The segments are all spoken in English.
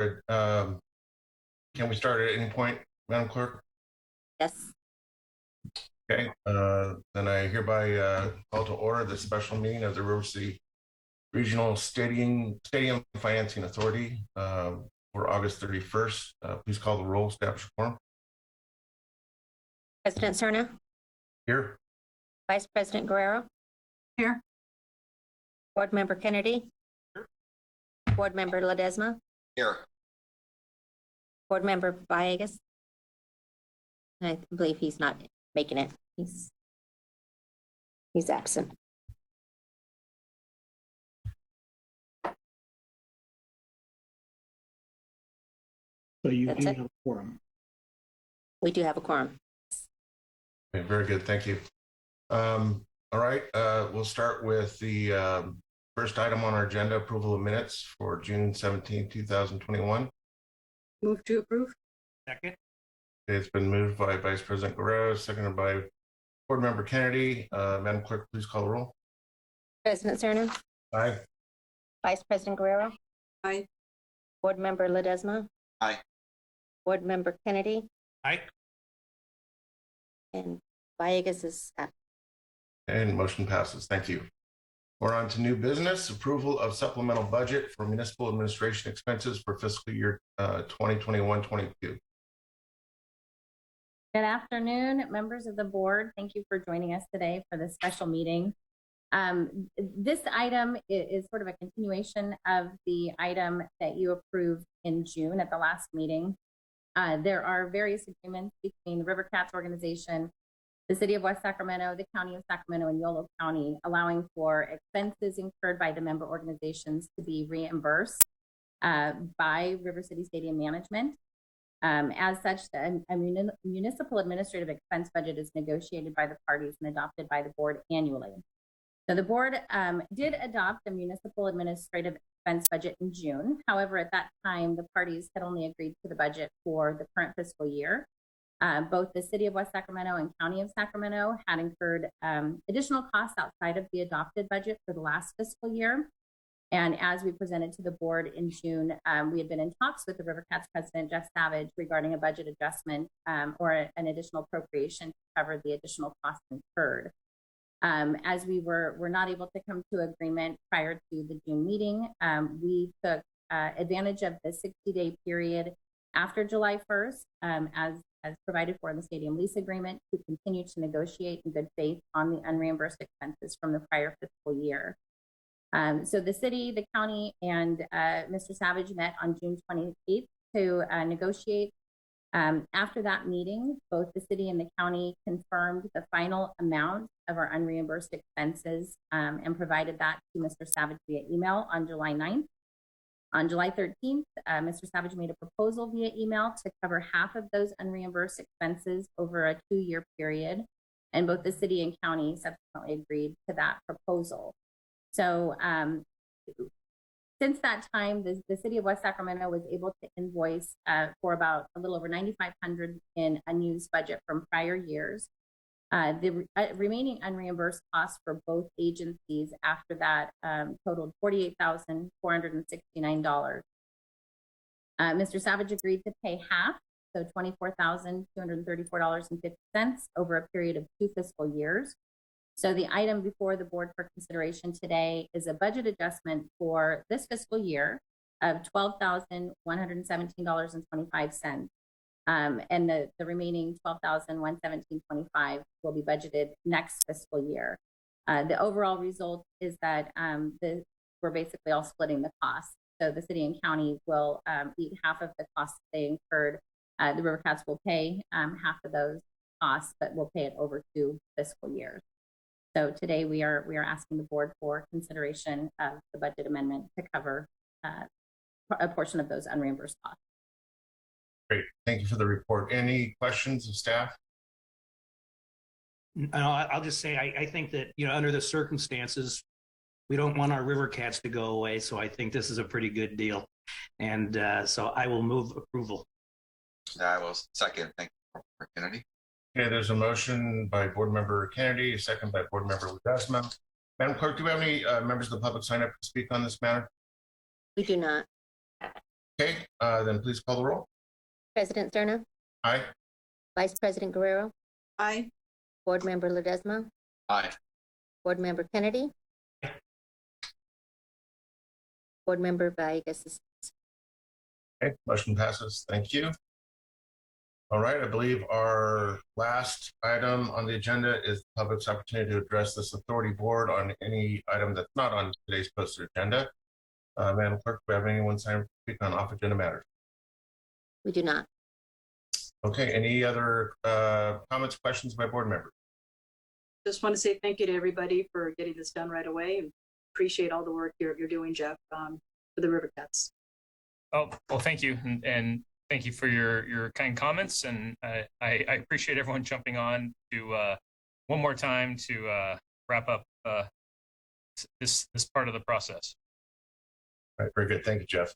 Good. Can we start at any point, Madam Clerk? Yes. Okay. Then I hereby call to order the special meeting of the River City Regional Stadium Financing Authority for August 31st. Please call the roll. Establish quorum. President Serna. Here. Vice President Guerrero. Here. Board Member Kennedy. Here. Board Member Ledesma. Here. Board Member Villegas. I believe he's not making it. He's absent. So you That's do it. have a quorum. We do have a quorum. Okay, very good. Thank you. All right. We'll start with the first item on our agenda, approval of minutes for June 17, 2021. Move to approve. Second. It's been moved by Vice President Guerrero, seconded by Board Member Kennedy. Madam Clerk, please call the roll. President Serna. Aye. Vice President Guerrero. Aye. Board Member Ledesma. Aye. Board Member Kennedy. Aye. And Villegas is absent. And motion passes. Thank you. We're on to new business, approval of supplemental budget for municipal administration expenses for fiscal year 2021-22. Good afternoon, members of the board. Thank you for joining us today for this special meeting. This item is sort of a continuation of the item that you approved in June at the last meeting. There are various agreements between the River Cats organization, the City of West Sacramento, the County of Sacramento, and Yolo County, allowing for expenses incurred by the member organizations to be reimbursed by River City Stadium Management. As such, a municipal administrative expense budget is negotiated by the parties and adopted by the board annually. So the board did adopt a municipal administrative expense budget in June. However, at that time, the parties had only agreed to the budget for the current fiscal year. Both the City of West Sacramento and County of Sacramento had incurred additional costs outside of the adopted budget for the last fiscal year. And as we presented to the board in June, we had been in talks with the River Cats president, Jeff Savage, regarding a budget adjustment or an additional appropriation to cover the additional costs incurred. As we were not able to come to agreement prior to the June meeting, we took advantage of the 60-day period after July 1st, as provided for in the stadium lease agreement, to continue to negotiate in good faith on the unreimbursed expenses from the prior fiscal year. So the city, the county, and Mr. Savage met on June 28th to negotiate. After that meeting, both the city and the county confirmed the final amount of our unreimbursed expenses and provided that to Mr. Savage via email on July 9th. On July 13th, Mr. Savage made a proposal via email to cover half of those unreimbursed expenses over a 2-year period, and both the city and county subsequently agreed to that proposal. So since that time, the City of West Sacramento was able to invoice for about a little over $9,500 in unused budget from prior years. The remaining unreimbursed costs for both agencies after that totaled $48,469. Mr. Savage agreed to pay half, so $24,234.50 over a period of 2 fiscal years. So the item before the board for consideration today is a budget adjustment for this fiscal year of $12,117.25. And the remaining $12,117.25 will be budgeted next fiscal year. The overall result is that we're basically all splitting the costs. So the city and county will eat half of the costs they incurred. The River Cats will pay half of those costs, but we'll pay it over 2 fiscal years. So today we are asking the board for consideration of the budget amendment to cover a portion of those unreimbursed costs. Great. Thank you for the report. Any questions of staff? I'll just say I think that, under the circumstances, we don't want our River Cats to go away. So I think this is a pretty good deal. And so I will move approval. I will second. Thank you, Kennedy. Okay, there's a motion by Board Member Kennedy, a second by Board Member Ledesma. Madam Clerk, do we have any members of the public sign up to speak on this matter? We do not. Okay, then please call the roll. President Cerna, Aye. Vice President Guerrero, Aye. Board Member Ledesma, Aye. Board Member Kennedy, Board Member Villegas is Okay, motion passes. Thank you. All right, I believe our last item on the agenda is the public's opportunity to address this authority board on any item that's not on today's posted agenda. Madam Clerk, do we have anyone sign up to speak on off-agenda matters? We do not. Okay, any other comments, questions by board members? Just want to say thank you to everybody for getting this done right away, and appreciate all the work you're doing, Jeff, for the River Cats. Oh, well, thank you. And thank you for your kind comments. And I appreciate everyone jumping on to one more time to wrap up this part of the process. All right, very good. Thank you, Jeff.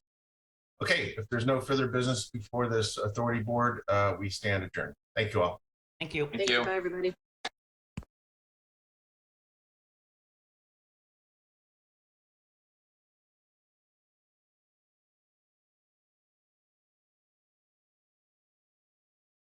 Okay, if there's no further business before this authority board, we stand adjourned. Thank you all. Thank you. Thank you. Bye, everybody.